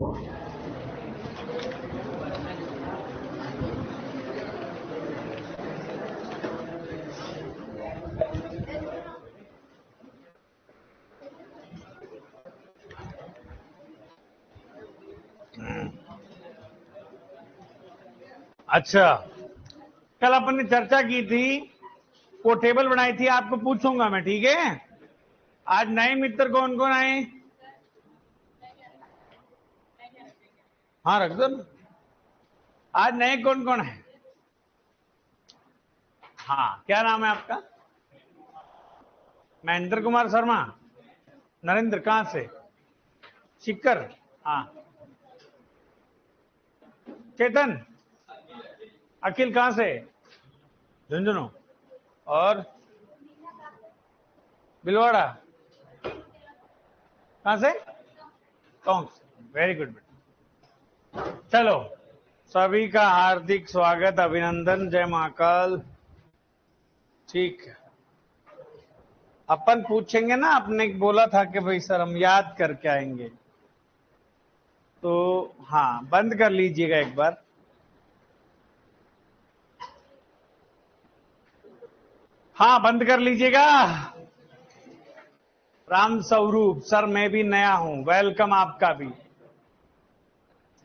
अच्छा, कल अपन ने चर्चा की थी, वो टेबल बनाई थी, आपको पूछूंगा मैं, ठीक है? आज नए मित्र कौन कौन आए? हाँ, रख दो ना। आज नए कौन कौन है? हाँ, क्या नाम है आपका? महेंद्र कुमार शर्मा। नरेंद्र, कहां से? शिक्कर। हाँ। चेतन। अखिल कहां से? झुंझुनू। और बिलवाड़ा कहां से? टोंक। वेरी गुड बेटा। चलो, सभी का हार्दिक स्वागत, अभिनंदन, जय महाकाल। ठीक है, अपन पूछेंगे ना, आपने बोला था कि भाई सर हम याद करके आएंगे, तो हाँ, बंद कर लीजिएगा एक बार। हाँ, बंद कर लीजिएगा। राम स्वरूप सर, मैं भी नया हूं, वेलकम आपका भी।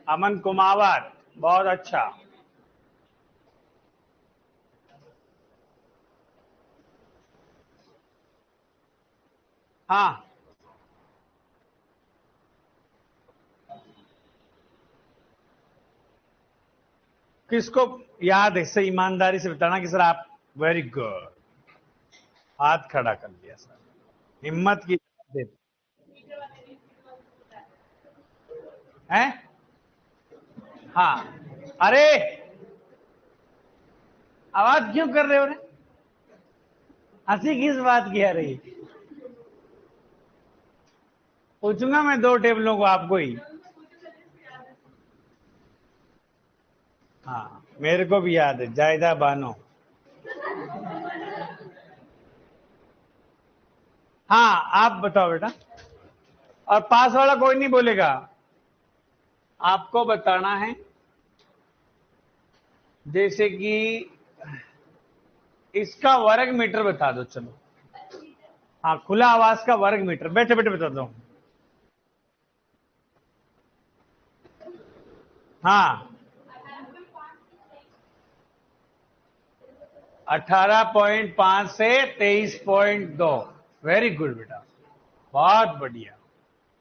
अमन कुमावत, बहुत अच्छा। हाँ, किसको याद है? इससे ईमानदारी से बताना कि सर आप, वेरी गुड, हाथ खड़ा कर लिया सर, हिम्मत की बात है। हाँ, अरे आवाज क्यों कर रहे हो रे? हंसी किस बात की आ रही? पूछूंगा मैं दो टेबलों को आपको ही। हाँ, मेरे को भी याद है, जायदा बानो। हाँ, आप बताओ बेटा। और पास वाला कोई नहीं बोलेगा, आपको बताना है। जैसे कि इसका वर्ग मीटर बता दो, चलो। हाँ, खुला आवास का वर्ग मीटर, बैठे बैठे बता दो। हाँ, 18.5 से 23.2। वेरी गुड बेटा, बहुत बढ़िया,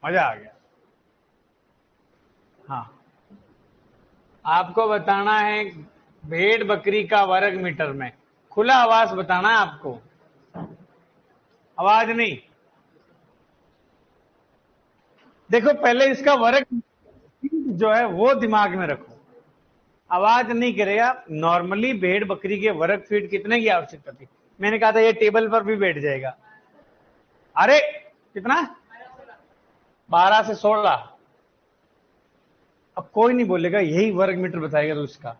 मजा आ गया। हाँ, आपको बताना है भेड़ बकरी का वर्ग मीटर में। खुला आवास बताना है आपको, आवाज नहीं। देखो, पहले इसका वर्ग जो है वो दिमाग में रखो, आवाज नहीं करेगा। नॉर्मली भेड़ बकरी के वर्ग फीट कितने की आवश्यकता थी? मैंने कहा था ये टेबल पर भी बैठ जाएगा। अरे कितना? 12 से 16। अब कोई नहीं बोलेगा यही वर्ग मीटर बताएगा तो इसका।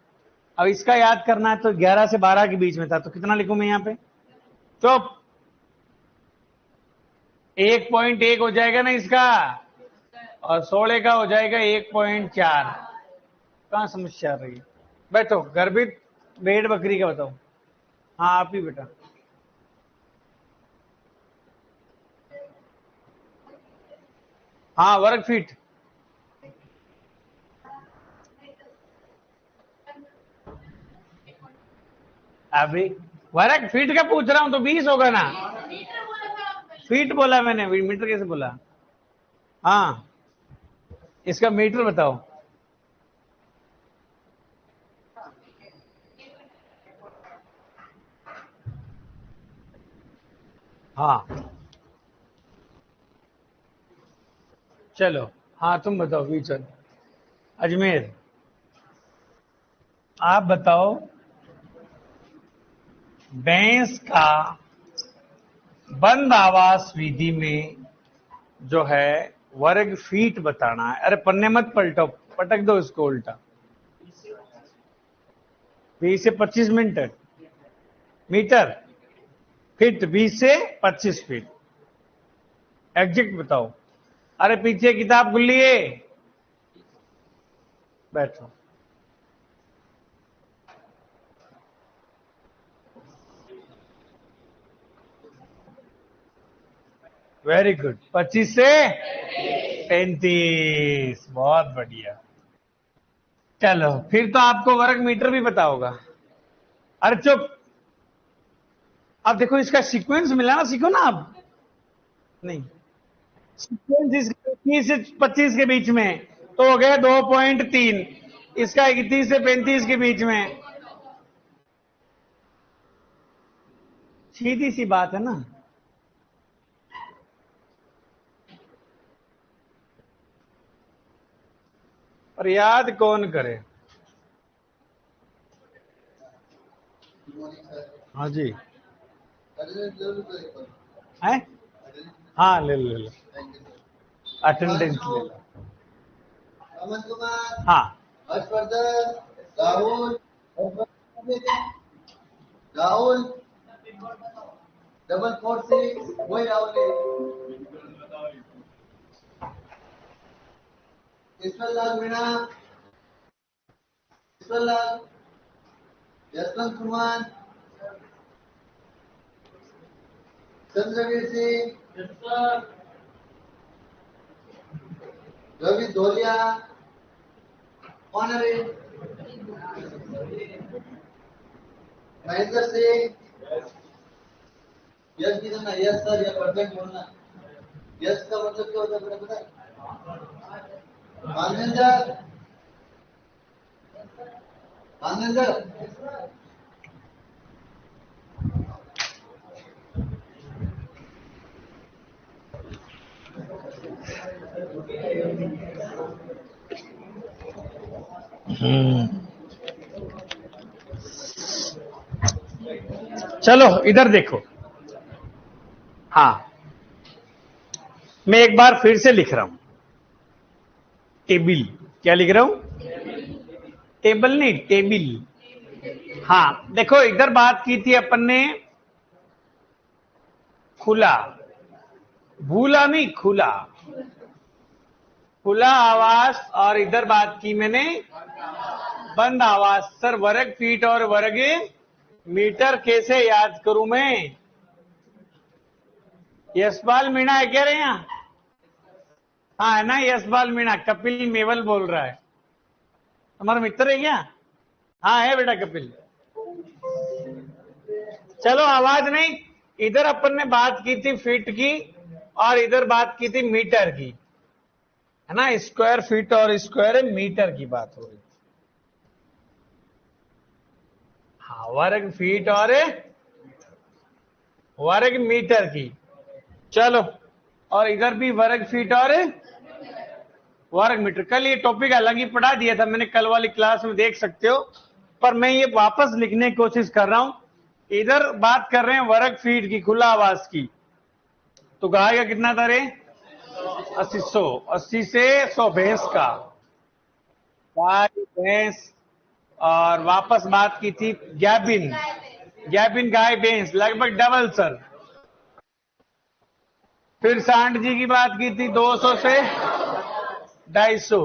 अब इसका याद करना है तो 11 से 12 के बीच में था, तो कितना लिखूं मैं यहां पे? चुप। 1.1 हो जाएगा ना इसका, और 16 का हो जाएगा 1.4। कहां समस्या आ रही है? बैठो, गर्भित भेड़ बकरी का बताओ। हाँ, आप ही बेटा। हाँ, वर्ग फीट। अभी वर्ग फीट का पूछ रहा हूं तो 20 होगा ना। फीट बोला मैंने, मीटर कैसे बोला? हाँ, इसका मीटर बताओ। हाँ, चलो। हाँ, तुम बताओ बीचन। अजमेर। आप बताओ, भैंस का बंद आवास विधि में जो है वर्ग फीट बताना है। अरे पन्ने मत पलटो, पटक दो इसको उल्टा। 20 से 25 मीटर। मीटर। फीट 20 से 25 फीट। एग्जैक्ट बताओ। अरे पीछे किताब खुली है। बैठो। Very good. 25 से 35, बहुत बढ़िया। चलो फिर तो आपको वर्ग मीटर भी पता होगा। अरे चुप, अब देखो इसका सीक्वेंस मिलाना सीखो ना आप। नहीं, सीक्वेंस इस 30 से 25 के बीच में तो हो गया 2.3, इसका 31 से 35 के बीच में। सीधी सी बात है ना। और याद कौन करे। हाँ जी, है, हाँ ले लो ले लो, अटेंडेंस ले लो। हाँ, हर्षवर्धन, राहुल, राहुल 446, वही राहुल है। ईश्वरलाल मीणा, ईश्वरलाल, यशवंत कुमार, चंद्रवीर सिंह, रवि धोलिया, कौन है रे? महेंद्र सिंह, यश की ना, यश सर, या परफेक्ट बोलना। यश का मतलब क्या होता है पता है? मानवेंद्र, मानवेंद्र, चलो इधर देखो। हाँ, मैं एक बार फिर से लिख रहा हूं, टेबिल। क्या लिख रहा हूं? टेबल नहीं, टेबिल। हाँ देखो, इधर बात की थी अपन ने खुला, भूला नहीं, खुला, खुला आवास। और इधर बात की मैंने बंद आवास। सर वर्ग फीट और वर्ग मीटर कैसे याद करूं मैं? यशपाल मीणा है क्या रे यहाँ? हाँ है ना, यशपाल मीणा। कपिल मेवल बोल रहा है, तुम्हारा मित्र है क्या? हाँ है बेटा कपिल। चलो आवाज नहीं, इधर अपन ने बात की थी फीट की और इधर बात की थी मीटर की, है ना। स्क्वायर फीट और स्क्वायर मीटर की बात हो रही। हाँ, वर्ग फीट और वर्ग मीटर की। चलो, और इधर भी वर्ग फीट और वर्ग मीटर। कल ये टॉपिक अलग ही पढ़ा दिया था मैंने, कल वाली क्लास में देख सकते हो, पर मैं ये वापस लिखने की कोशिश कर रहा हूं। इधर बात कर रहे हैं वर्ग फीट की, खुला आवास की। तो गाय का कितना था रे? 80, 100, 80 से 100 भैंस का, गाय भैंस। और वापस बात की थी गैबिन, गैबिन गाय भैंस लगभग डबल सर। फिर सांड जी की बात की थी 200 से 250,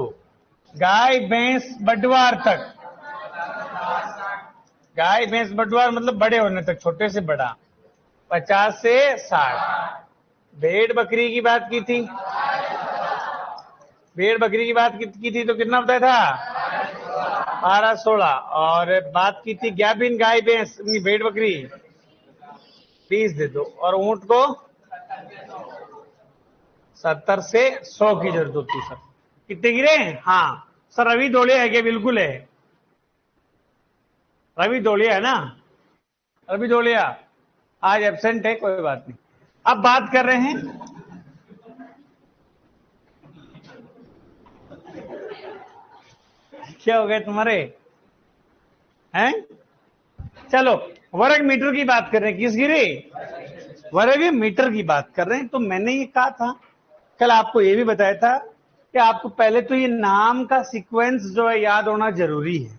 गाय भैंस बटवार तक। गाय भैंस बटवार मतलब बड़े होने तक, छोटे से बड़ा 50 से 60। भेड़ बकरी की बात की थी, भेड़ बकरी की बात की थी तो कितना बताया था? 12, 16। और बात की थी गैबिन गाय भैंस भेड़ बकरी 20 दे दो। और ऊंट को 70 से 100 की जरूरत होती है। सर कितने गिरे? हाँ सर, रवि दौड़िया है क्या? बिल्कुल है, रवि दौड़िया है ना। रवि दौड़िया आज एब्सेंट है, कोई बात नहीं। अब बात कर रहे हैं, क्या हो गए तुम्हारे हैं? चलो वर्ग मीटर की बात कर रहे हैं। किस गिरे? वर्ग मीटर की बात कर रहे हैं। तो मैंने ये कहा था कल, आपको ये भी बताया था कि आपको पहले तो ये नाम का सीक्वेंस जो है याद होना जरूरी है।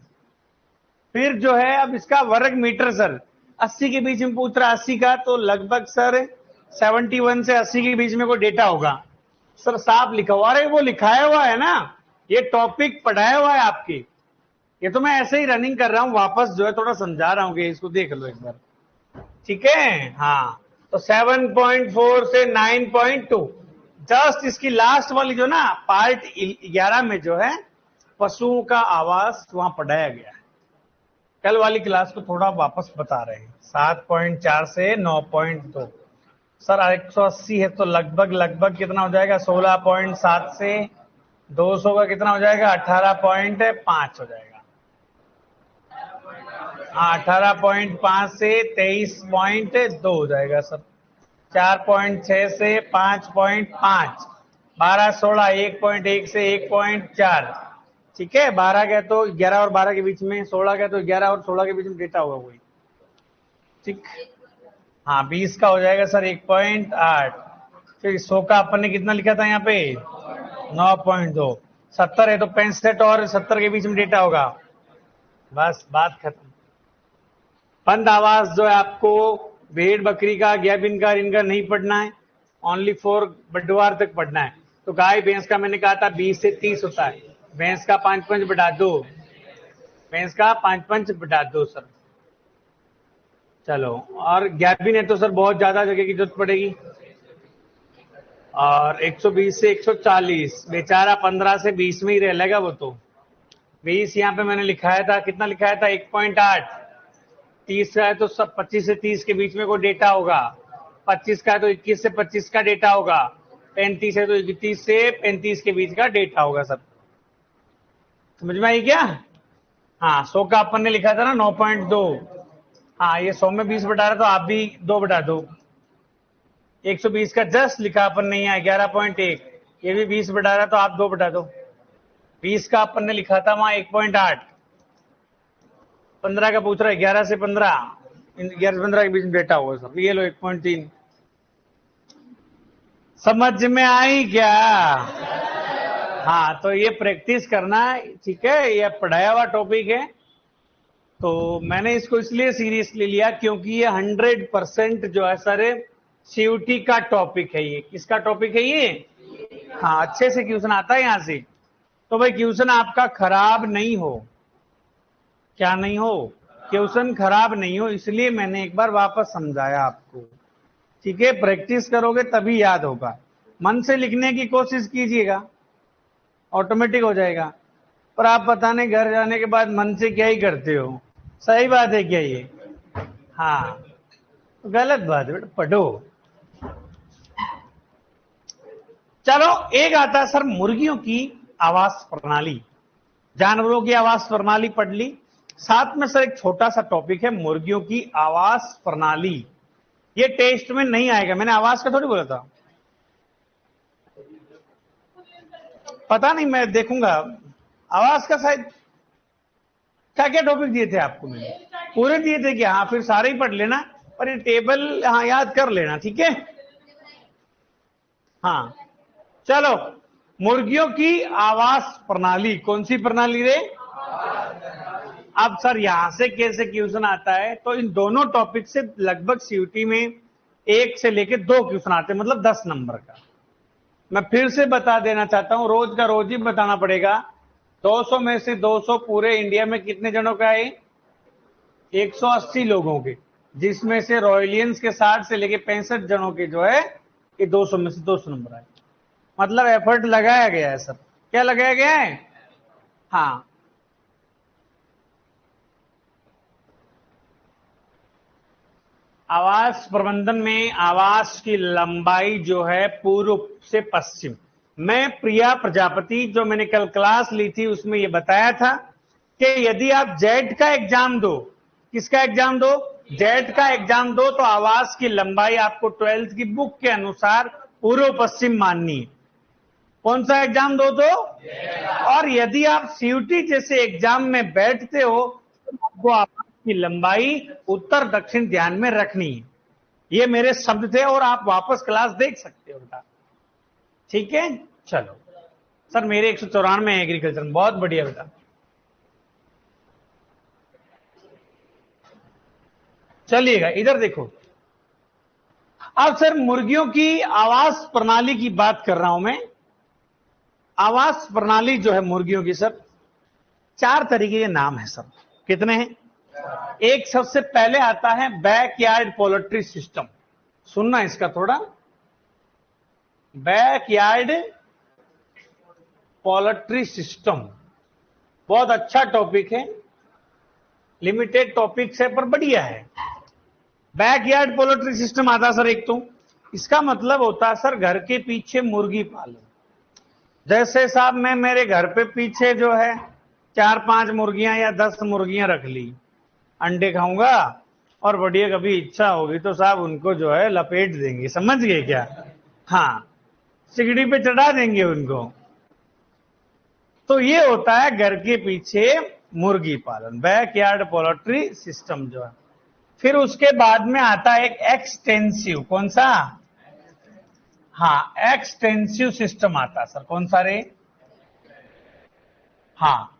फिर जो है अब इसका वर्ग मीटर सर 80 के बीच में पूछ रहा, 80 का तो लगभग सर 71 से 80 के बीच में कोई डेटा होगा। सर साफ लिखा हुआ, अरे वो लिखाया हुआ है ना, ये टॉपिक पढ़ाया हुआ है आपके, ये तो मैं ऐसे ही रनिंग कर रहा हूं, वापस जो है थोड़ा समझा रहा हूं कि इसको देख लो एक बार, ठीक है। हाँ, तो 7.4 से 9.2, जस्ट इसकी लास्ट वाली जो ना पार्ट 11 में जो है पशुओं का आवास वहां पढ़ाया गया है। कल वाली क्लास को थोड़ा वापस बता रहे हैं। 7.4 से 9.2, सर 180 है तो लगभग लगभग कितना हो जाएगा? 16.7 से 200 का कितना हो जाएगा? 18.5 हो जाएगा। हाँ, 18.5 से 23.2 हो जाएगा सर। 4.6 से 5.5, 12 16, 1.1 से 1.4, ठीक है। 12 गया तो 11 और 12 के बीच में, 16 गया तो 11 और 16 के बीच में डेटा होगा वही, ठीक। हाँ, 20 का हो जाएगा सर 1.8। फिर 100 का अपन ने कितना लिखा था यहाँ पे? 9.2। 70 है तो 65 और 70 के बीच में डेटा होगा, बस बात खत्म। बंद आवाज जो है आपको भेड़ बकरी का, गैबिन का, इनका नहीं पढ़ना है, ओनली फॉर बडवार तक पढ़ना है। तो गाय भैंस का मैंने कहा था 20 से 30 होता है, भैंस का 5 बटा 2, भैंस का 5 बटा 2 सर। चलो, और गैबिन है तो सर बहुत ज्यादा जगह की जरूरत पड़ेगी, और 120 से 140, बेचारा 15 से 20 में ही रह लेगा वो तो। 20 यहाँ पे मैंने लिखाया था, कितना लिखाया था? 1.8। 30 का है तो सब 25 से 30 के बीच में कोई डेटा होगा, 25 का है तो 21 से 25 का डेटा होगा, 35 है तो 31 से 35 के बीच का डेटा होगा सर। समझ में आई क्या? हाँ, 100 का अपन ने लिखा था ना 9.2। हाँ, ये 100 में 20 बटा रहा तो आप भी 2 बटा दो। 120 का जस्ट लिखा अपन ने यहाँ 11.1, ये भी 20 बटा रहा तो आप 2 बटा दो। 20 का अपन ने लिखा था वहां 1.8। 15 का पूछ रहा है, 11 से 15, 11 से 15 के बीच में डेटा होगा सर। ये लो 1.3। समझ में आई क्या? हाँ, तो ये प्रैक्टिस करना है, ठीक है। ये पढ़ाया हुआ टॉपिक है, तो मैंने इसको इसलिए सीरियसली लिया क्योंकि ये 100% जो है सर सीयूटी का टॉपिक है। ये किसका टॉपिक है ये? हाँ, अच्छे से क्वेश्चन आता है यहां से। तो भाई क्वेश्चन आपका खराब नहीं हो, क्या नहीं हो? क्वेश्चन खराब नहीं हो, इसलिए मैंने एक बार वापस समझाया आपको, ठीक है। प्रैक्टिस करोगे तभी याद होगा। मन से लिखने की कोशिश कीजिएगा, ऑटोमेटिक हो जाएगा। पर आप पता नहीं घर जाने के बाद मन से क्या ही करते हो। सही बात है क्या ये? हाँ, तो गलत बात है बेटा, पढ़ो। चलो, एक आता है सर मुर्गियों की आवास प्रणाली, जानवरों की आवास प्रणाली पढ़ ली। साथ में सर एक छोटा सा टॉपिक है मुर्गियों की आवास प्रणाली। ये टेस्ट में नहीं आएगा, मैंने आवाज का थोड़ी बोला था। पता नहीं, मैं देखूंगा। आवाज का शायद क्या क्या टॉपिक दिए थे आपको? मैंने पूरे दिए थे क्या? हाँ, फिर सारे ही पढ़ लेना, पर ये टेबल हाँ याद कर लेना, ठीक है। हाँ, चलो, मुर्गियों की आवास प्रणाली, कौन सी प्रणाली रे? अब सर यहां से कैसे क्वेश्चन आता है, तो इन दोनों टॉपिक से लगभग सीयूटी में 1 से लेकर 2 क्वेश्चन आते हैं, मतलब 10 नंबर का। मैं फिर से बता देना चाहता हूं, रोज का रोज ही बताना पड़ेगा। 200 में से 200 पूरे इंडिया में कितने जनों का है? 180 लोगों के, जिसमें से रॉयलियंस के 60 से लेके 65 जनों के जो है ये 200 में से 200 नंबर आए। मतलब एफर्ट लगाया गया है सर। क्या लगाया गया है? हाँ, आवास प्रबंधन में आवास की लंबाई जो है पूर्व से पश्चिम। मैं प्रिया प्रजापति, जो मैंने कल क्लास ली थी उसमें ये बताया था कि यदि आप जेड का एग्जाम दो, किसका एग्जाम दो? जेड का एग्जाम दो, तो आवास की लंबाई आपको 12th की बुक के अनुसार पूर्व पश्चिम माननी है। कौन सा एग्जाम दो तो? और यदि आप सीयूटी जैसे एग्जाम में बैठते हो तो आपको आवाज की लंबाई उत्तर दक्षिण ध्यान में रखनी है। ये मेरे शब्द थे, और आप वापस क्लास देख सकते हो बेटा, ठीक है। चलो सर, मेरे 194 एग्रीकल्चर में, बहुत बढ़िया बेटा। चलिएगा इधर देखो। अब सर मुर्गियों की आवास प्रणाली की बात कर रहा हूं मैं। आवास प्रणाली जो है मुर्गियों की सर, 4 तरीके के नाम है सर। कितने हैं? एक सबसे पहले आता है बैकयार्ड पोल्ट्री सिस्टम। सुनना इसका थोड़ा, बैकयार्ड पोल्ट्री सिस्टम बहुत अच्छा टॉपिक है, लिमिटेड टॉपिक्स है पर बढ़िया है। बैकयार्ड पोल्ट्री सिस्टम आता सर एक, तो इसका मतलब होता है सर घर के पीछे मुर्गी पालन। जैसे साहब मैं मेरे घर पे पीछे जो है 4-5 मुर्गियां या 10 मुर्गियां रख ली, अंडे खाऊंगा और बढ़िया कभी इच्छा होगी तो साहब उनको जो है लपेट देंगे, समझ गए क्या? हाँ, सिगड़ी पे चढ़ा देंगे उनको। तो ये होता है घर के पीछे मुर्गी पालन, बैकयार्ड पोल्ट्री सिस्टम जो है। फिर उसके बाद में आता है एक एक्सटेंसिव, कौन सा? हाँ, एक्सटेंसिव सिस्टम आता है सर। कौन सा रे? हाँ,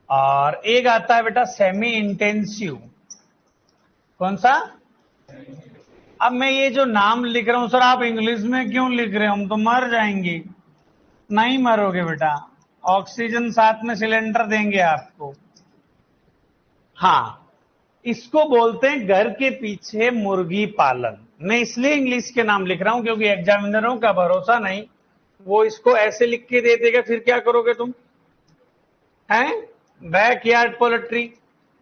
और एक आता है बेटा सेमी इंटेंसिव। कौन सा? अब मैं ये जो नाम लिख रहा हूं सर, आप इंग्लिश में क्यों लिख रहे हो? हम तो मर जाएंगे। नहीं मरोगे बेटा, ऑक्सीजन साथ में सिलेंडर देंगे आपको। हाँ, इसको बोलते हैं घर के पीछे मुर्गी पालन। मैं इसलिए इंग्लिश के नाम लिख रहा हूं क्योंकि एग्जामिनरों का भरोसा नहीं, वो इसको ऐसे लिख के दे देगा, फिर क्या करोगे तुम? हैं? बैकयार्ड पोल्ट्री,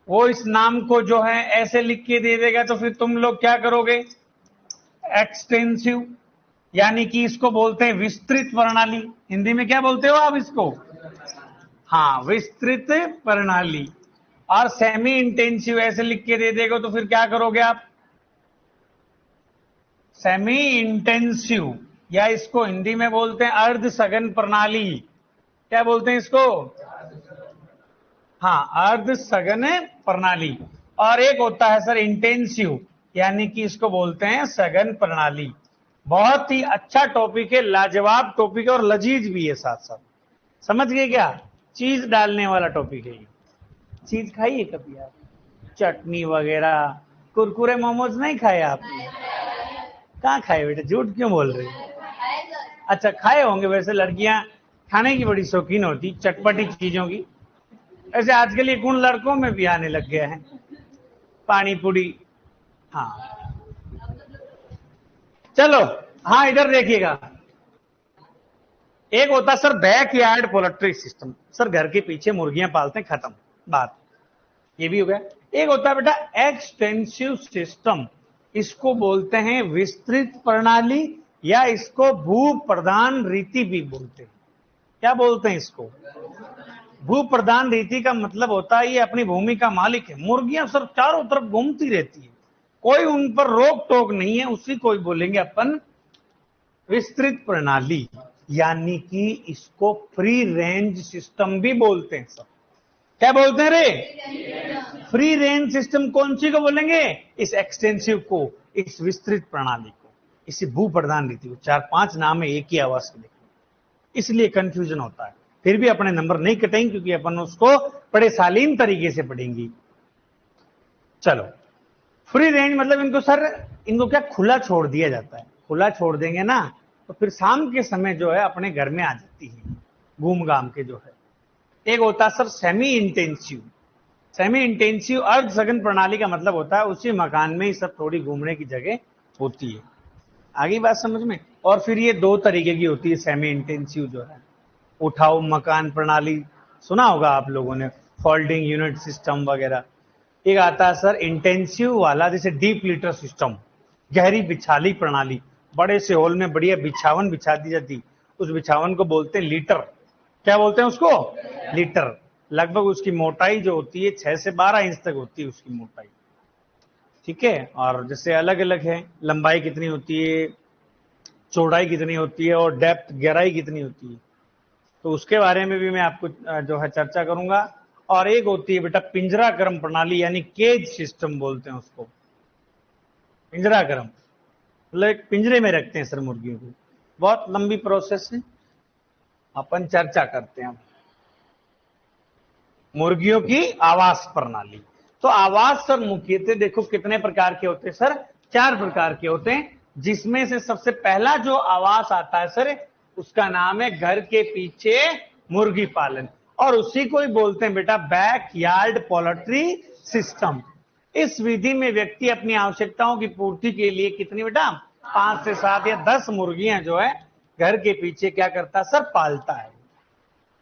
वो इस नाम को जो है ऐसे लिख के दे देगा, तो फिर तुम लोग क्या करोगे? एक्सटेंसिव, यानी कि इसको बोलते हैं विस्तृत प्रणाली। हिंदी में क्या बोलते हो आप इसको? हाँ, विस्तृत प्रणाली। और सेमी इंटेंसिव ऐसे लिख के दे देगा तो फिर क्या करोगे आप? सेमी इंटेंसिव, या इसको हिंदी में बोलते हैं अर्ध सघन प्रणाली। क्या बोलते हैं इसको? हाँ, अर्ध सघन प्रणाली। और एक होता है सर इंटेंसिव, यानी कि इसको बोलते हैं सघन प्रणाली। बहुत ही अच्छा टॉपिक है, लाजवाब टॉपिक है और लजीज भी है साथ साथ। समझ गए क्या? चीज डालने वाला टॉपिक है ये। चीज खाइए कभी आप, चटनी वगैरह, कुरकुरे मोमोज नहीं खाए आपने? कहाँ खाए बेटा, झूठ क्यों बोल रहे हैं? अच्छा, खाए होंगे। वैसे लड़कियां खाने की बड़ी शौकीन होती, चटपटी चीजों की। ऐसे आजकल ये गुण लड़कों में भी आने लग गया है, पानी पूरी। हाँ, चलो, हाँ इधर देखिएगा। एक होता sir backyard poultry system, sir घर के पीछे मुर्गियां पालते हैं, खत्म बात, ये भी हो गया। एक होता है बेटा एक्सटेंसिव सिस्टम, इसको बोलते हैं विस्तृत प्रणाली, या इसको भू प्रधान रीति भी बोलते हैं। क्या बोलते हैं इसको? भू प्रधान रीति का मतलब होता है ये अपनी भूमि का मालिक है। मुर्गियां सर चारों तरफ घूमती रहती है, कोई उन पर रोक टोक नहीं है, उसी को बोलेंगे अपन विस्तृत प्रणाली, यानी कि इसको फ्री रेंज सिस्टम भी बोलते हैं सर। क्या बोलते हैं रे? फ्री रेंज सिस्टम कौन सी को बोलेंगे? इस एक्सटेंसिव को, इस विस्तृत प्रणाली को, इसी भू प्रधान रीति को। 4-5 नाम है एक ही आवाज के, इसलिए कंफ्यूजन होता है। फिर भी अपने नंबर नहीं कटेंगे क्योंकि अपन उसको बड़े शालीन तरीके से पढ़ेंगे। चलो, फ्री रेंज मतलब इनको सर, इनको क्या खुला छोड़ दिया जाता है। खुला छोड़ देंगे ना तो फिर शाम के समय जो है अपने घर में आ जाती है घूम घाम के जो है। एक होता है sir semi intensive. Semi intensive अर्ध सघन प्रणाली का मतलब होता है उसी मकान में ही सब थोड़ी घूमने की जगह होती है। आगे बात समझ में? और फिर ये 2 तरीके की होती है सेमी इंटेंसिव जो है। उठाऊ मकान प्रणाली सुना होगा आप लोगों ने, फोल्डिंग यूनिट सिस्टम वगैरह। एक आता है सर इंटेंसिव वाला, जैसे डीप लिटर सिस्टम, गहरी बिछाली प्रणाली। बड़े से हॉल में बढ़िया बिछावन बिछा दी जाती, उस बिछावन को बोलते हैं लीटर। क्या बोलते हैं उसको? लीटर। लगभग उसकी मोटाई जो होती है 6 से 12 इंच तक होती है उसकी मोटाई, ठीक है। और जैसे अलग अलग है, लंबाई कितनी होती है, चौड़ाई कितनी होती है, और डेप्थ गहराई कितनी होती है, तो उसके बारे में भी मैं आपको जो है चर्चा करूंगा। और एक होती है बेटा पिंजराक्रम प्रणाली, यानी केज सिस्टम बोलते हैं उसको। पिंजराक्रम मतलब एक पिंजरे में रखते हैं सर मुर्गियों को, बहुत लंबी प्रोसेस है, अपन चर्चा करते हैं। मुर्गियों की आवास प्रणाली। तो आवास सर मुख्यतः देखो कितने प्रकार के होते हैं सर? 4 प्रकार के होते हैं, जिसमें से सबसे पहला जो आवास आता है सर उसका नाम है घर के पीछे मुर्गी पालन, और उसी को ही बोलते हैं बेटा बैकयार्ड पोल्ट्री सिस्टम। इस विधि में व्यक्ति अपनी आवश्यकताओं की पूर्ति के लिए कितनी बेटा 5 से 7 या 10 मुर्गियां जो है घर के पीछे क्या करता है सर, पालता है।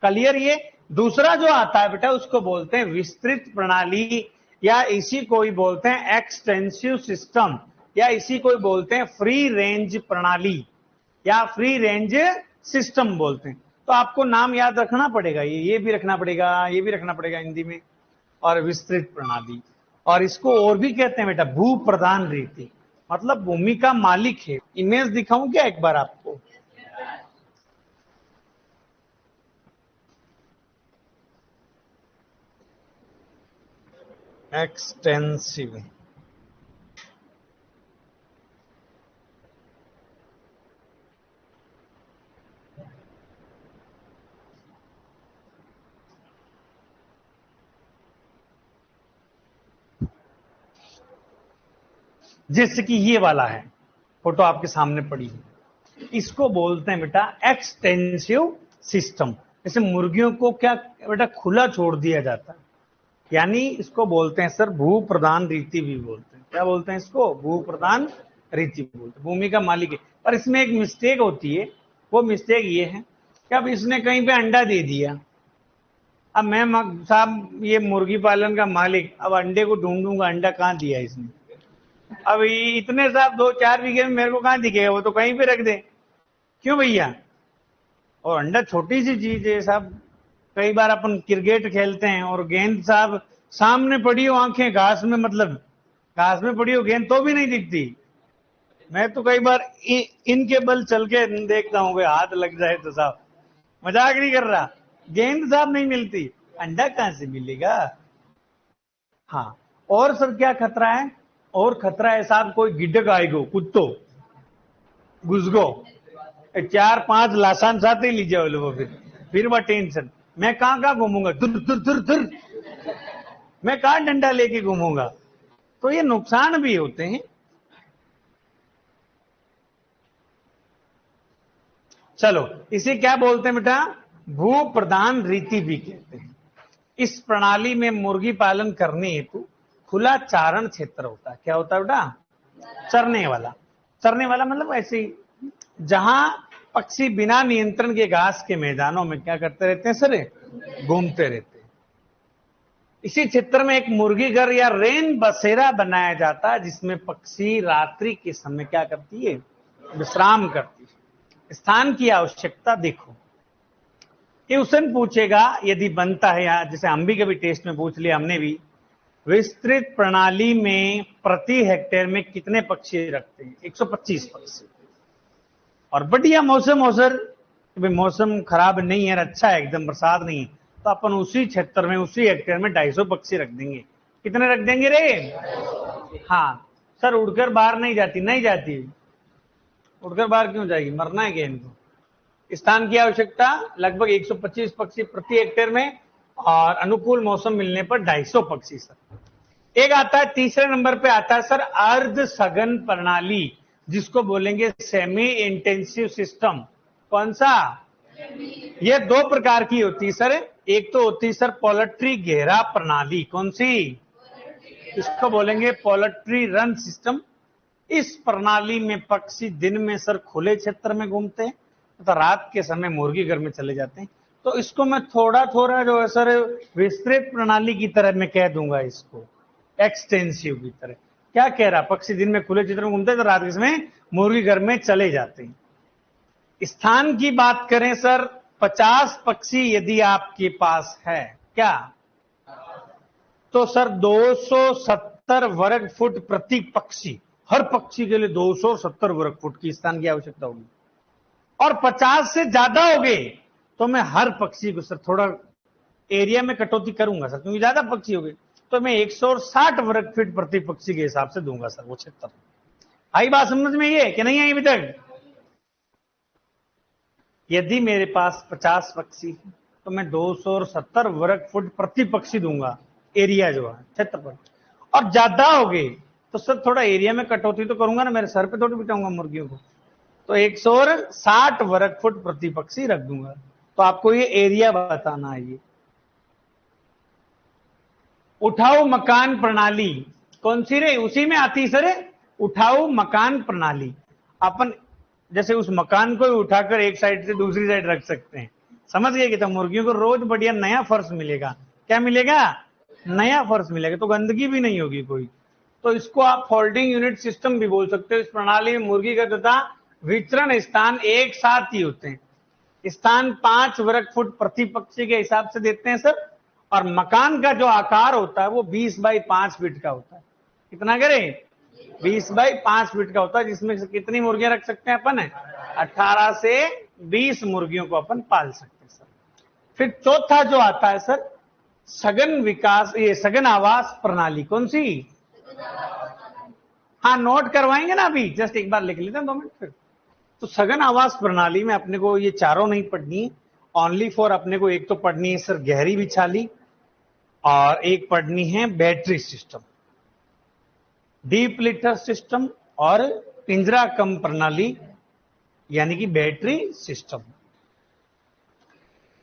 क्लियर? ये दूसरा जो आता है बेटा उसको बोलते हैं विस्तृत प्रणाली, या इसी को ही बोलते हैं एक्सटेंसिव सिस्टम, या इसी को ही बोलते हैं फ्री रेंज प्रणाली या फ्री रेंज सिस्टम बोलते हैं। तो आपको नाम याद रखना पड़ेगा, ये भी रखना पड़ेगा, ये भी रखना पड़ेगा हिंदी में, और विस्तृत प्रणाली। और इसको और भी कहते हैं बेटा भू प्रधान रीति, मतलब भूमि का मालिक है। इमेज दिखाऊं क्या एक बार आपको? एक्सटेंसिव, जैसे कि ये वाला है, फोटो आपके सामने पड़ी है, इसको बोलते हैं बेटा एक्सटेंसिव सिस्टम। जैसे मुर्गियों को क्या बेटा खुला छोड़ दिया जाता है, यानी इसको बोलते हैं सर भू प्रधान रीति भी बोलते हैं। क्या बोलते हैं इसको? भू प्रधान रीति बोलते हैं। भूमि का मालिक है, पर इसमें एक मिस्टेक होती है। वो मिस्टेक ये है कि अब इसने कहीं पे अंडा दे दिया, अब मैं साहब ये मुर्गी पालन का मालिक, अब अंडे को ढूंढूंगा, अंडा कहाँ दिया इसने? अब इतने साहब 2-4 बीघे में मेरे को कहाँ दिखेगा? वो तो कहीं पे रख दे। क्यों भैया? और अंडा छोटी सी चीज है साहब। कई बार अपन क्रिकेट खेलते हैं और गेंद साहब सामने पड़ी हो, आंखें घास में, मतलब घास में पड़ी हो गेंद तो भी नहीं दिखती। मैं तो कई बार इनके बल चल के देखता हूँ, हाथ लग जाए तो साहब, मजाक नहीं कर रहा, गेंद साहब नहीं मिलती, अंडा कहां से मिलेगा? हाँ, और सर क्या खतरा है? और खतरा है साहब, कोई गिड्ढक आएगो, कुत्तो घुसगो, 4-5 लासान साथ ही लीजिए वो, फिर वह टेंशन, मैं कहां घूमूंगा, धुर धुर धुर धुर, मैं कहां डंडा लेके घूमूंगा? तो ये नुकसान भी होते हैं। चलो, इसे क्या बोलते हैं बेटा? भू प्रधान रीति भी कहते हैं। इस प्रणाली में मुर्गी पालन करने हेतु खुला चारण क्षेत्र होता है। क्या होता है बेटा? चरने वाला। चरने वाला मतलब ऐसे ही जहां पक्षी बिना नियंत्रण के घास के मैदानों में क्या करते रहते हैं सर? घूमते रहते हैं। इसी क्षेत्र में एक मुर्गी घर या रेन बसेरा बनाया जाता है, जिसमें पक्षी रात्रि के समय क्या करती है? विश्राम करती है। स्थान की आवश्यकता देखो, ट्यूशन पूछेगा यदि बनता है, या जैसे हम भी कभी टेस्ट में पूछ लिया, हमने भी, विस्तृत प्रणाली में प्रति हेक्टेयर में कितने पक्षी रखते हैं? 125 पक्षी। और बढ़िया मौसम हो सर, मौसम खराब नहीं है, अच्छा है एकदम, बरसात नहीं है, तो अपन उसी क्षेत्र में उसी हेक्टेयर में 250 पक्षी रख देंगे। कितने रख देंगे रे? हाँ सर, उड़कर बाहर नहीं जाती? नहीं जाती। उड़कर बाहर क्यों जाएगी? मरना है क्या इनको? स्थान की आवश्यकता लगभग 125 पक्षी प्रति हेक्टेयर में, और अनुकूल मौसम मिलने पर 250 पक्षी सर। एक आता है तीसरे नंबर पे आता है सर अर्ध सघन प्रणाली, जिसको बोलेंगे सेमी इंटेंसिव सिस्टम। कौन सा? ये 2 प्रकार की होती है सर। एक तो होती है सर पोल्ट्री घेरा प्रणाली। कौन सी? इसको बोलेंगे पोल्ट्री रन सिस्टम। इस प्रणाली में पक्षी दिन में सर खुले क्षेत्र में घूमते हैं, तो रात के समय मुर्गी घर में चले जाते हैं। तो इसको मैं थोड़ा थोड़ा जो है सर विस्तृत प्रणाली की तरह मैं कह दूंगा, इसको एक्सटेंसिव की तरह। क्या कह रहा? पक्षी दिन में खुले क्षेत्र में घूमते हैं, तो रात के समय मुर्गी घर में चले जाते हैं। स्थान की बात करें सर, 50 पक्षी यदि आपके पास है, क्या तो सर 270 वर्ग फुट प्रति पक्षी, हर पक्षी के लिए 270 वर्ग फुट की स्थान की आवश्यकता होगी। और 50 से ज्यादा हो गए तो मैं हर पक्षी को सर थोड़ा एरिया में कटौती करूंगा सर, क्योंकि ज्यादा पक्षी हो गए तो मैं 160 वर्ग फीट प्रति पक्षी के हिसाब से दूंगा सर वो क्षेत्र। आई बात समझ में? ये कि नहीं आई अभी तक? यदि मेरे पास 50 पक्षी है तो मैं 270 वर्ग फुट प्रति पक्षी दूंगा, एरिया जो है क्षेत्रफल। और ज्यादा हो गए तो सर थोड़ा एरिया में कटौती तो करूंगा ना, मेरे सर पे थोड़ी बिठाऊंगा मुर्गियों को। तो 160 वर्ग फुट प्रति पक्षी रख दूंगा। तो आपको ये एरिया बताना है। ये उठाऊ मकान प्रणाली कौन सी रे, उसी में आती सर। उठाऊ मकान प्रणाली, अपन जैसे उस मकान को उठाकर एक साइड से दूसरी साइड रख सकते हैं, समझ गए कि? तो मुर्गियों को रोज बढ़िया नया फर्श मिलेगा। क्या मिलेगा? नया फर्श मिलेगा, तो गंदगी भी नहीं होगी कोई। तो इसको आप फोल्डिंग यूनिट सिस्टम भी बोल सकते हो। इस प्रणाली में मुर्गी का तथा विचरण स्थान एक साथ ही होते हैं। स्थान 5 वर्ग फुट प्रति पक्षी के हिसाब से देते हैं सर। और मकान का जो आकार होता है वो 20 बाई 5 फीट का होता है। कितना करें? 20 बाई 5 फीट का होता है, जिसमें से कितनी मुर्गियां रख सकते हैं अपन? 18 से 20 मुर्गियों को अपन पाल सकते हैं सर। फिर चौथा जो आता है सर, सघन विकास, ये सघन आवास प्रणाली। कौन सी? हाँ, नोट करवाएंगे ना, अभी जस्ट एक बार लिख लेते हैं 2 मिनट फिर। तो सघन आवास प्रणाली में अपने को ये चारों नहीं पढ़नी, ओनली फॉर अपने को एक तो पढ़नी है सर गहरी बिछाली, और एक पढ़नी है battery system, deep litre system और पिंजरा कम प्रणाली, यानी कि बैटरी सिस्टम।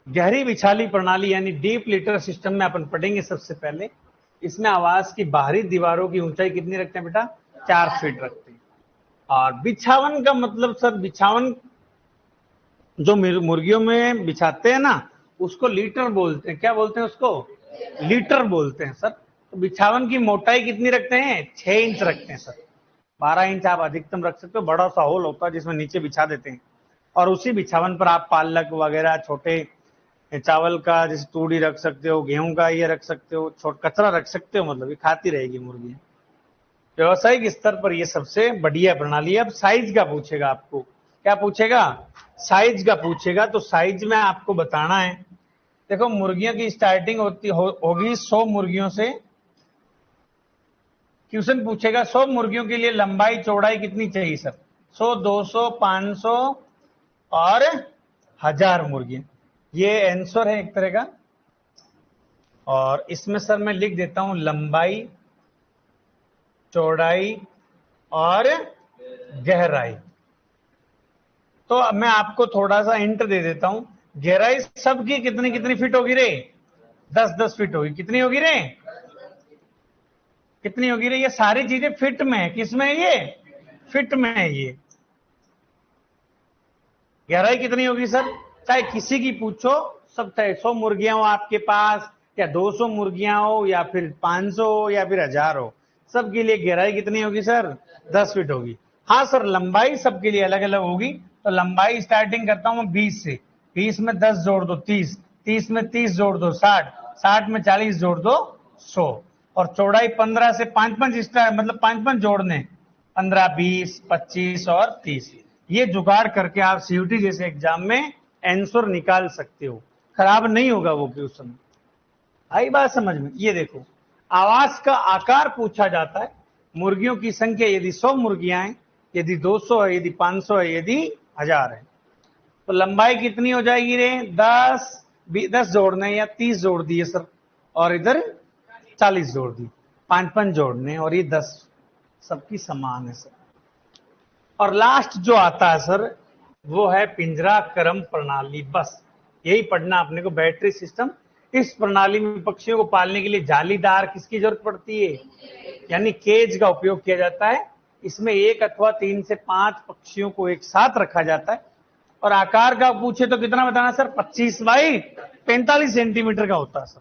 गहरी बिछाली प्रणाली यानी डीप लिटर सिस्टम में अपन पढ़ेंगे सबसे पहले। इसमें आवास की बाहरी दीवारों की ऊंचाई कितनी रखते हैं बेटा? 4 फीट रखते हैं। और बिछावन का मतलब सर, बिछावन जो मुर्गियों में बिछाते हैं ना, उसको लीटर बोलते हैं। क्या बोलते हैं उसको? लीटर बोलते हैं सर। तो बिछावन की मोटाई कितनी रखते हैं? 6 इंच रखते हैं सर। 12 इंच आप अधिकतम रख सकते हो। बड़ा सा होल होता है जिसमें नीचे बिछा देते हैं, और उसी बिछावन पर आप पालक वगैरह छोटे चावल का जैसे तूड़ी रख सकते हो, गेहूं का ये रख सकते हो, कचरा रख सकते हो, मतलब ये खाती रहेगी मुर्गी। व्यवसायिक स्तर पर ये सबसे बढ़िया प्रणाली है। अब साइज का पूछेगा आपको। क्या पूछेगा? साइज का पूछेगा। तो साइज में आपको बताना है, देखो मुर्गियों की स्टार्टिंग होगी 100 मुर्गियों से। क्वेश्चन पूछेगा 100 मुर्गियों के लिए लंबाई चौड़ाई कितनी चाहिए सर? 100, 200, 500 और 1000 मुर्गियां। ये आंसर है एक तरह का। और इसमें सर मैं लिख देता हूं लंबाई, चौड़ाई और गहराई। तो अब मैं आपको थोड़ा सा हिंट दे देता हूं। गहराई सबकी कितनी कितनी फीट होगी रे? 10-10 फीट होगी। कितनी होगी रे? कितनी होगी रे? ये सारी चीजें फिट में है। किस में है ये? फिट में है ये। गहराई कितनी होगी सर? चाहे किसी की पूछो, सब चाहे 100 मुर्गियां हो आपके पास, या 200 मुर्गियां हो, या फिर 500 हो, या फिर 1000 हो, सबके लिए गहराई कितनी होगी सर? 10 फीट होगी। हाँ सर, लंबाई सबके लिए अलग अलग होगी। तो लंबाई स्टार्टिंग करता हूं मैं 20 से। 20 में 10 जोड़ दो 30, 30 में 30 जोड़ दो 60, 60 में 40 जोड़ दो 100। और चौड़ाई 15 से 5-5 मतलब 5-5 जोड़ने, 15, 20, 25 और 30। ये जुगाड़ करके आप सीयूटी जैसे एग्जाम में आंसर निकाल सकते हो। खराब नहीं होगा वो क्वेश्चन। आई बात समझ में? ये देखो, आवास का आकार पूछा जाता है। मुर्गियों की संख्या यदि 100 मुर्गियां हैं, यदि 200 है, यदि 500 है, यदि 1000 है। तो लंबाई कितनी हो जाएगी रे? 10 जोड़ने, या 30 जोड़ दिए सर, और इधर 40 जोड़ दी, 5-5 जोड़ने, और ये 10 सबकी समान है सर। और लास्ट जो आता है सर, वो है पिंजरा क्रम प्रणाली। बस यही पढ़ना अपने को, बैटरी सिस्टम। इस प्रणाली में पक्षियों को पालने के लिए जालीदार किसकी जरूरत पड़ती है? यानी केज का उपयोग किया जाता है। इसमें 1 अथवा 3 से 5 पक्षियों को एक साथ रखा जाता है। और आकार का पूछे तो कितना बताना सर? 25 बाई 45 सेंटीमीटर का होता है सर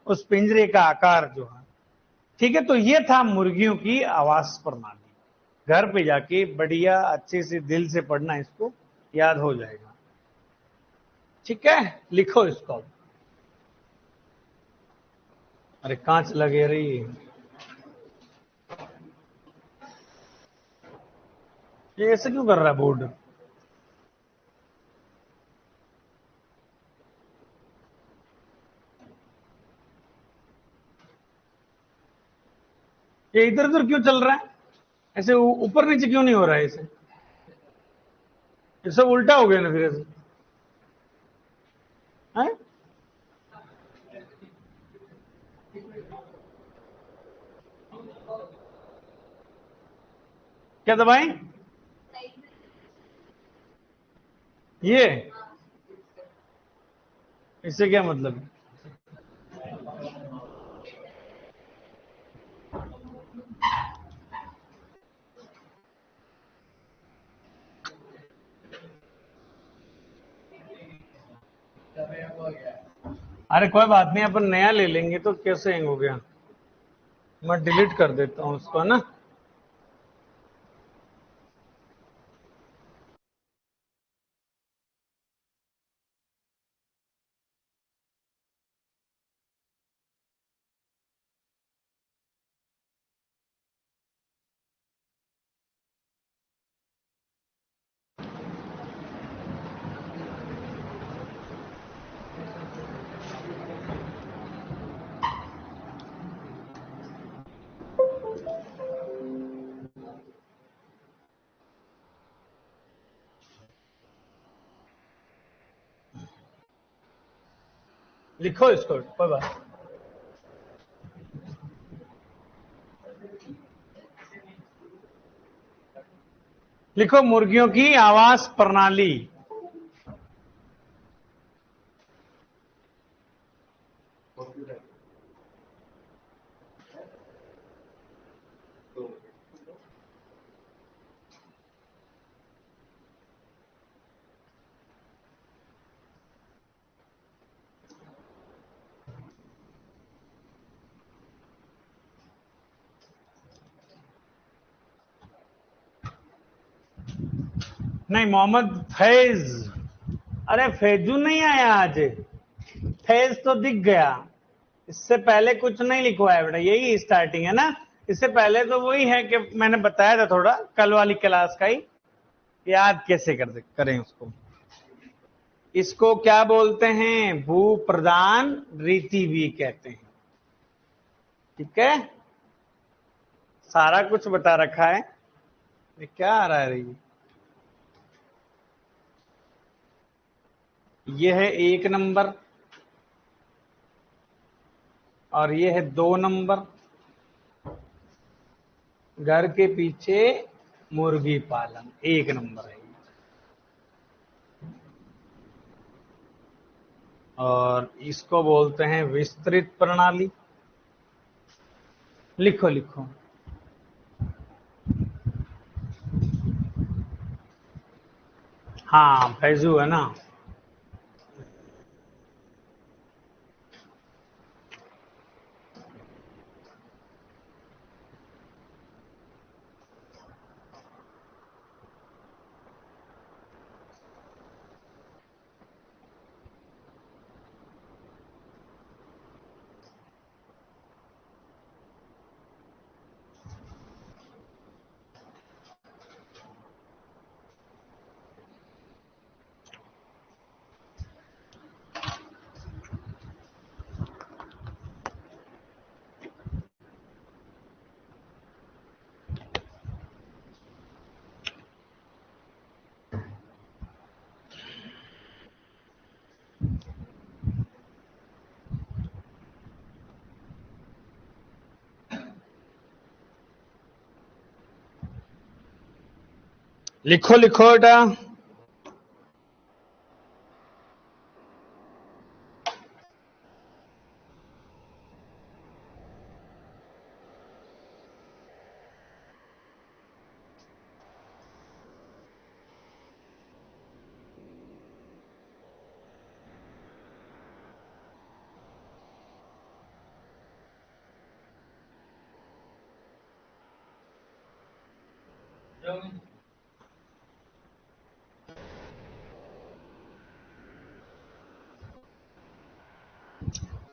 उस पिंजरे का आकार जो है। ठीक है, तो ये था मुर्गियों की आवास प्रणाली। घर पे जाके बढ़िया अच्छे से दिल से पढ़ना, इसको याद हो जाएगा। ठीक है, लिखो इसको। अरे कांच लगे रही, ये ऐसे क्यों कर रहा है बोर्ड? ये इधर उधर क्यों चल रहा है? ऐसे ऊपर नीचे क्यों नहीं हो रहा है? ऐसे ये सब उल्टा हो गया ना फिर ऐसे है? क्या दबाएं? ये इससे क्या मतलब है? अरे कोई बात नहीं, अपन नया ले लेंगे। तो कैसे हैंग हो गया? मैं डिलीट कर देता हूँ उसको ना। लिखो इसको, कोई बात नहीं। लिखो मुर्गियों की आवास प्रणाली। नहीं, मोहम्मद फैज। अरे फैजू नहीं आया आज, फैज तो दिख गया। इससे पहले कुछ नहीं लिखवाया बेटा, यही स्टार्टिंग है ना। इससे पहले तो वही है कि मैंने बताया था थोड़ा कल वाली क्लास का ही। याद कैसे करें उसको? इसको क्या बोलते हैं? भू प्रदान रीति भी कहते हैं। ठीक है, सारा कुछ बता रखा है। ये क्या आ रहा है ये? ये है 1 नंबर और ये है 2 नंबर। घर के पीछे मुर्गी पालन 1 नंबर है। और इसको बोलते हैं विस्तृत प्रणाली। लिखो लिखो। हाँ फैजू है ना। लिखो लिखो बेटा।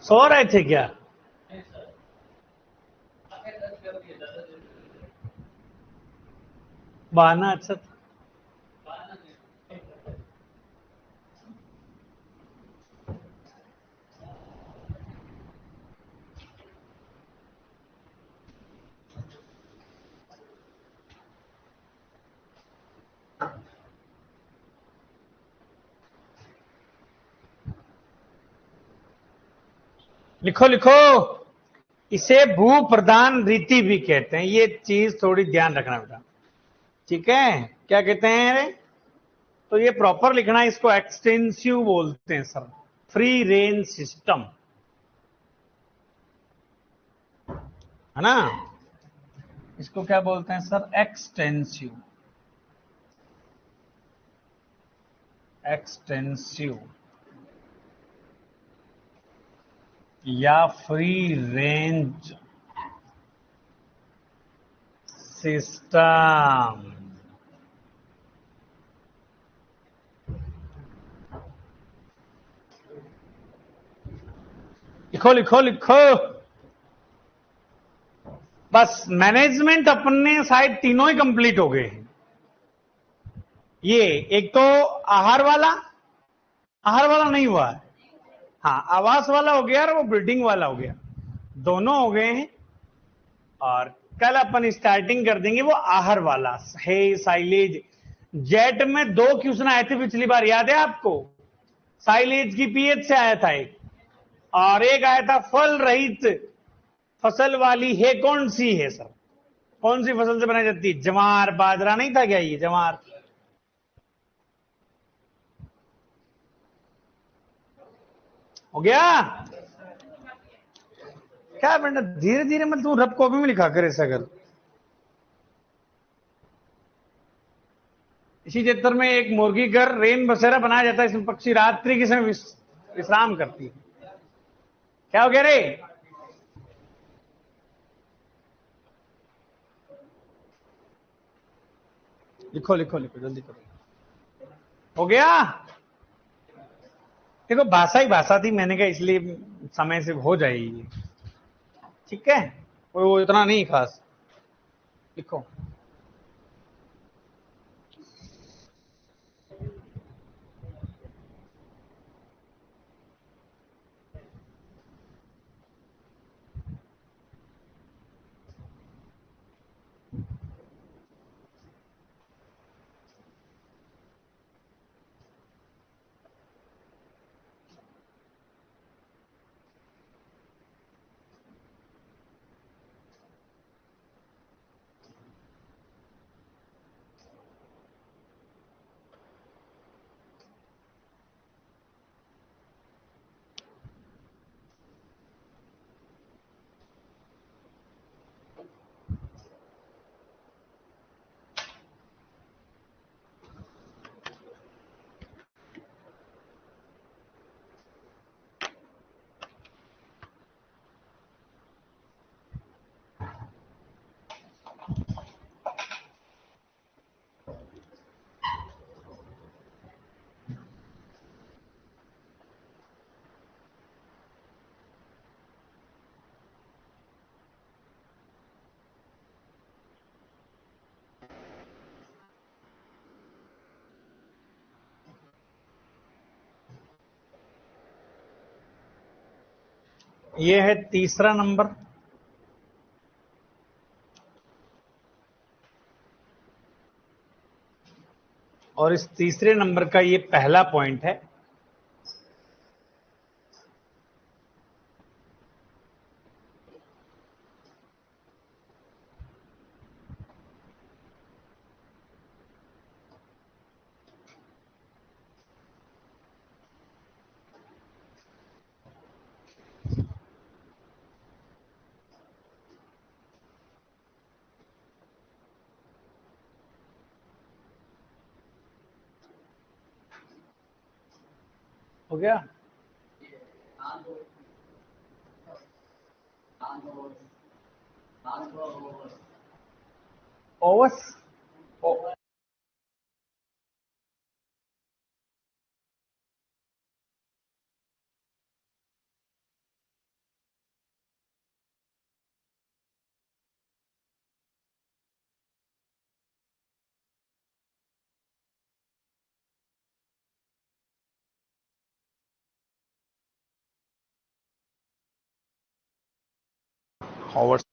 सो रहे थे क्या? बहाना अच्छा था। लिखो लिखो। इसे भू प्रदान रीति भी कहते हैं। ये चीज थोड़ी ध्यान रखना बेटा। ठीक है, क्या कहते हैं? तो ये प्रॉपर लिखना है, इसको एक्सटेंसिव बोलते हैं सर, फ्री रेंज सिस्टम, है ना। इसको क्या बोलते हैं सर? एक्सटेंसिव, एक्सटेंसिव या फ्री रेंज सिस्टम। लिखो लिखो लिखो। बस मैनेजमेंट अपने साइड तीनों ही कंप्लीट हो गए हैं। ये एक तो आहार वाला नहीं हुआ है, हाँ आवास वाला हो गया और वो बिल्डिंग वाला हो गया, दोनों हो गए हैं। और कल अपन स्टार्टिंग कर देंगे वो आहार वाला, है साइलेज। जेट में 2 क्वेश्चन आए थे पिछली बार, याद है आपको? साइलेज की पीएच से आया था एक, और एक आया था फल रहित फसल वाली है कौन सी है सर? कौन सी फसल से बनाई जाती है? जवार बाजरा नहीं था क्या? ये जवार हो गया। क्या बेटा धीरे धीरे मत, तू रब कॉपी में लिखा कर ऐसा कर। इसी क्षेत्र में एक मुर्गी घर रेन बसेरा बनाया जाता है, इसमें पक्षी रात्रि के समय विश्राम करती है। क्या हो गया रे? लिखो लिखो लिखो जल्दी करो। हो गया। देखो भाषा ही भाषा थी, मैंने कहा इसलिए समय से हो जाएगी, ठीक है, कोई वो इतना नहीं खास। लिखो। ये है तीसरा नंबर, और इस तीसरे नंबर का ये पहला पॉइंट है। हो गया। ओवस ओवर्स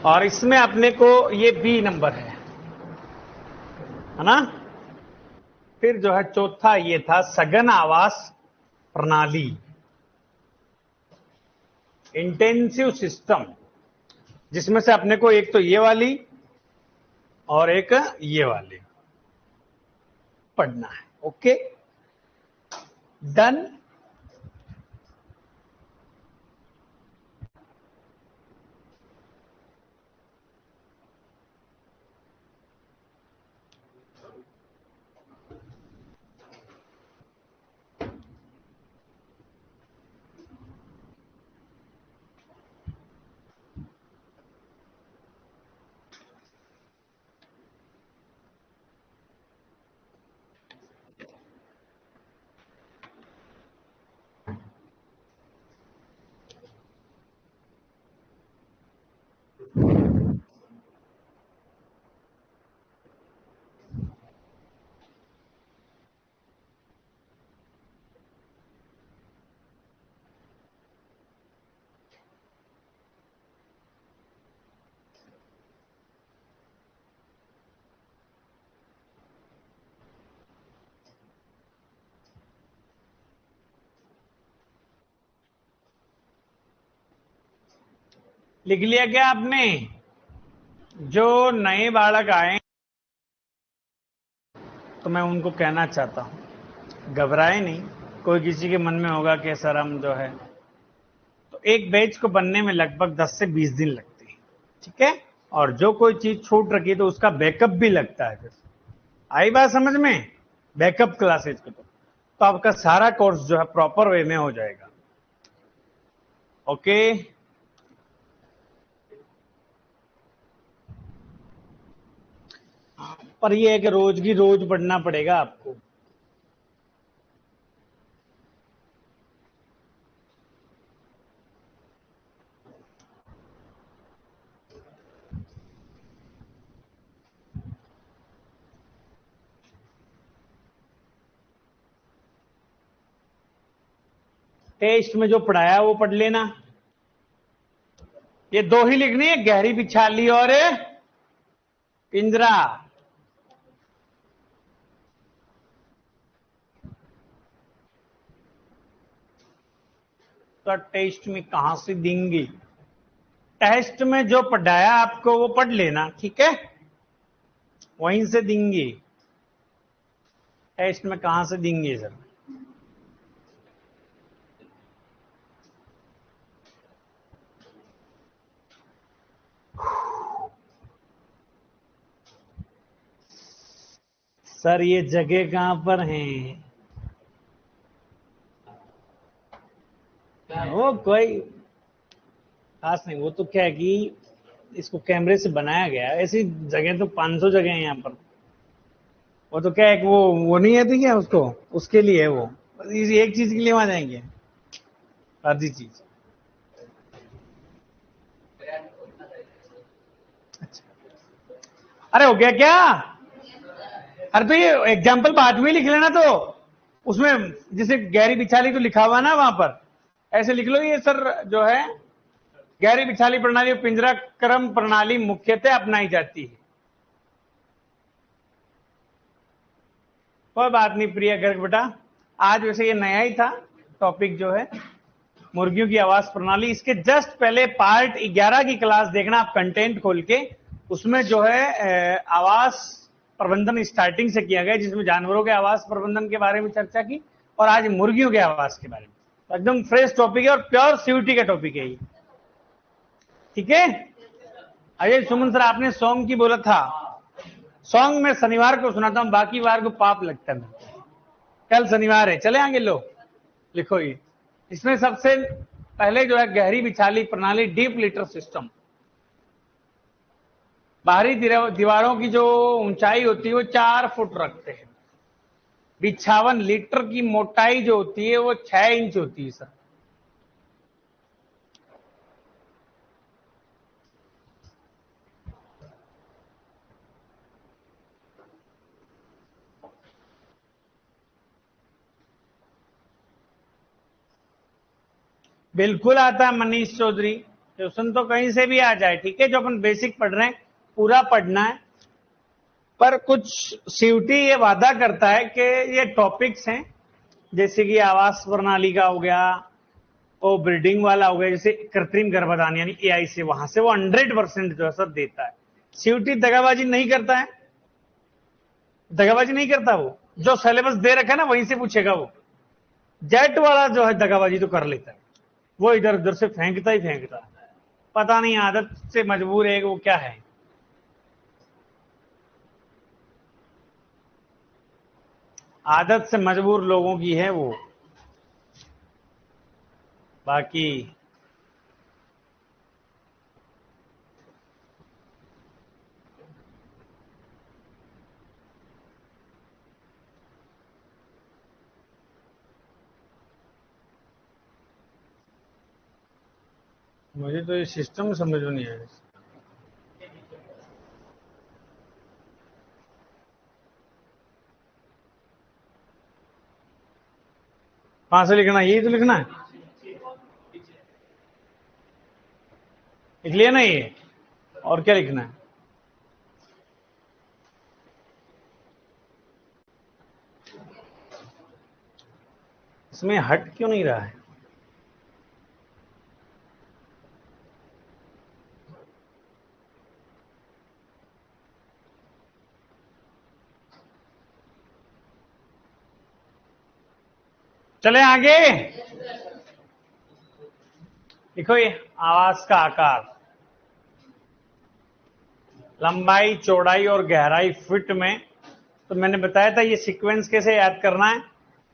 और इसमें अपने को ये बी नंबर है ना। फिर जो है चौथा ये था सघन आवास प्रणाली, इंटेंसिव सिस्टम, जिसमें से अपने को एक तो ये वाली और एक ये वाली पढ़ना है। Okay, done. लिख लिया क्या आपने? जो नए बालक आए तो मैं उनको कहना चाहता हूं, घबराए नहीं। कोई किसी के मन में होगा कि सर हम जो है, तो एक बैच को बनने में लगभग 10 से 20 दिन लगते हैं, ठीक है। और जो कोई चीज छूट रखी है तो उसका बैकअप भी लगता है। फिर आई बात समझ में? बैकअप क्लासेज को तो आपका सारा कोर्स जो है प्रॉपर वे में हो जाएगा। ओके, पर ये है कि रोज की रोज पढ़ना पड़ेगा आपको। टेस्ट में जो पढ़ाया वो पढ़ लेना। ये दो ही लिखनी है, गहरी बिछाली और पिंजरा। तो टेस्ट में कहां से देंगे? टेस्ट में जो पढ़ाया आपको वो पढ़ लेना, ठीक है, वहीं से देंगे। टेस्ट में कहां से देंगे सर? सर ये जगह कहां पर है? वो कोई खास नहीं, वो तो क्या है कि इसको कैमरे से बनाया गया है। ऐसी जगह तो 500 जगह है यहाँ पर। वो तो क्या है कि वो नहीं है तो क्या उसको, उसके लिए है वो, बस इसी एक चीज के लिए वहां जाएंगे, आधी चीज। अरे हो गया क्या? अरे तो ये एग्जाम्पल बाद में लिख लेना, तो उसमें जैसे गहरी बिछाली तो लिखा हुआ ना वहां पर, ऐसे लिख लो ये सर जो है गहरी बिछाली प्रणाली और पिंजरा क्रम प्रणाली मुख्यतः अपनाई जाती है। कोई बात नहीं प्रिया गर्ग बेटा, आज वैसे ये नया ही था टॉपिक जो है मुर्गियों की आवास प्रणाली। इसके जस्ट पहले पार्ट 11 की क्लास देखना आप कंटेंट खोल के, उसमें जो है आवास प्रबंधन स्टार्टिंग से किया गया, जिसमें जानवरों के आवास प्रबंधन के बारे में चर्चा की और आज मुर्गियों के आवास के बारे में। तो एकदम फ्रेश टॉपिक है और प्योर सीयूटी का टॉपिक है ये, ठीक है। अजय सुमन सर आपने सॉन्ग की बोला था, सॉन्ग में शनिवार को सुनाता हूं, बाकी बार को पाप लगता है। कल शनिवार है, चले आगे लो, लिखो ये। इसमें सबसे पहले जो है गहरी बिछाली प्रणाली, डीप लिटर सिस्टम। बाहरी दीवारों की जो ऊंचाई होती है वो 4 फुट रखते हैं। बिछावन लीटर की मोटाई जो होती है वो 6 इंच होती है सर। बिल्कुल आता है मनीष चौधरी, क्वेश्चन तो कहीं से भी आ जाए, ठीक है, जो अपन बेसिक पढ़ रहे हैं पूरा पढ़ना है। पर कुछ सीयूटी ये वादा करता है कि ये टॉपिक्स हैं, जैसे कि आवास प्रणाली का हो गया, वो ब्रीडिंग वाला हो गया, जैसे कृत्रिम गर्भाधान यानी एआई से, वहां से वो 100% जो है सब देता है। सीयूटी दगाबाजी नहीं करता है, दगाबाजी नहीं करता, वो जो सिलेबस दे रखा है ना वहीं से पूछेगा। वो जेट वाला जो है दगाबाजी तो कर लेता है, वो इधर उधर से फेंकता ही फेंकता है, पता नहीं आदत से मजबूर है वो क्या है। आदत से मजबूर लोगों की है वो, बाकी मुझे तो ये सिस्टम समझ में नहीं आया। कहां से लिखना है? यही तो लिखना है, लिख लिया ना ये, और क्या लिखना है? इसमें हट क्यों नहीं रहा है? चले आगे, देखो ये आवाज का आकार, लंबाई, चौड़ाई और गहराई फीट में। तो मैंने बताया था ये सीक्वेंस कैसे याद करना है।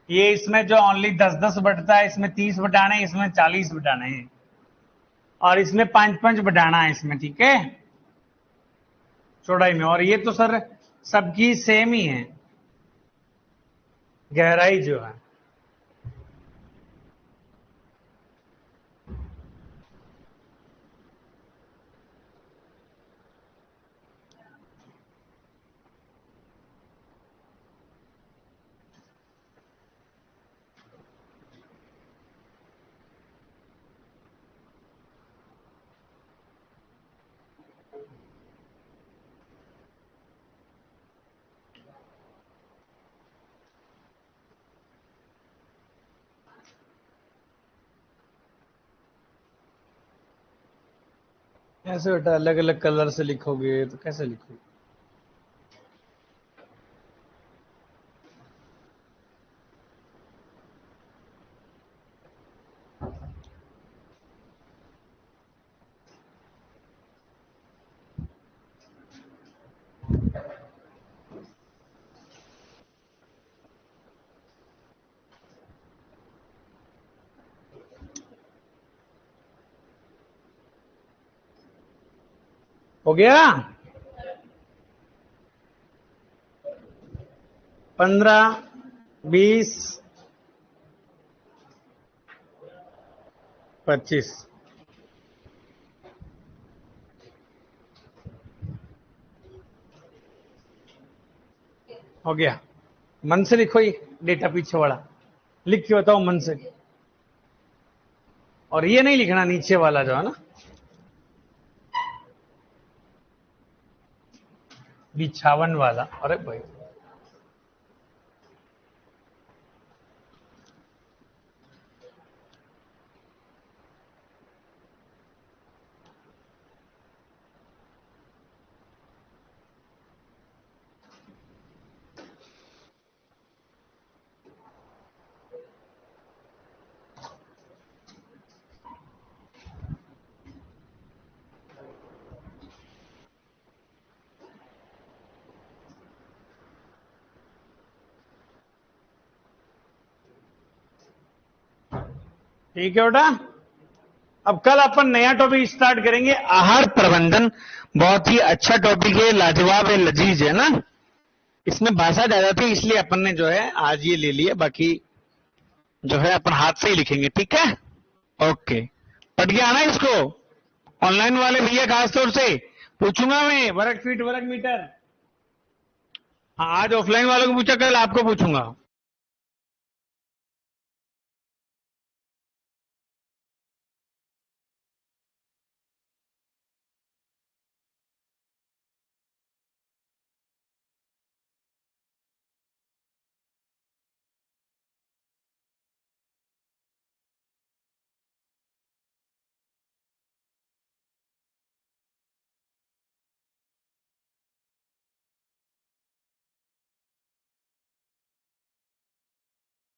ये इसमें जो ओनली 10-10 बटता है, इसमें 30 बटाने, इसमें 40 बटाने हैं, और इसमें 5-5 बटाना है इसमें, ठीक है, चौड़ाई में। और ये तो सर सबकी सेम ही है, गहराई जो है। ऐसे बेटा अलग अलग कलर से लिखोगे तो कैसे लिखोगे? हो गया? 15, 20, 25। हो गया? मन से लिखो ये डेटा पीछे वाला, लिख के बताओ मन से। और ये नहीं लिखना नीचे वाला जो है ना, बिछावन वाला। अरे भाई ठीक है बेटा। अब कल अपन नया टॉपिक स्टार्ट करेंगे, आहार प्रबंधन। बहुत ही अच्छा टॉपिक है, लाजवाब है, लजीज है ना। इसमें भाषा ज्यादा थी इसलिए अपन ने जो है आज ये ले लिया, बाकी जो है अपन हाथ से ही लिखेंगे, ठीक है। ओके, पढ़ के आना इसको। ऑनलाइन वाले भैया खास तौर से पूछूंगा मैं, वर्ग फीट वर्ग मीटर। हाँ, आज ऑफलाइन वालों को पूछा, कल आपको पूछूंगा।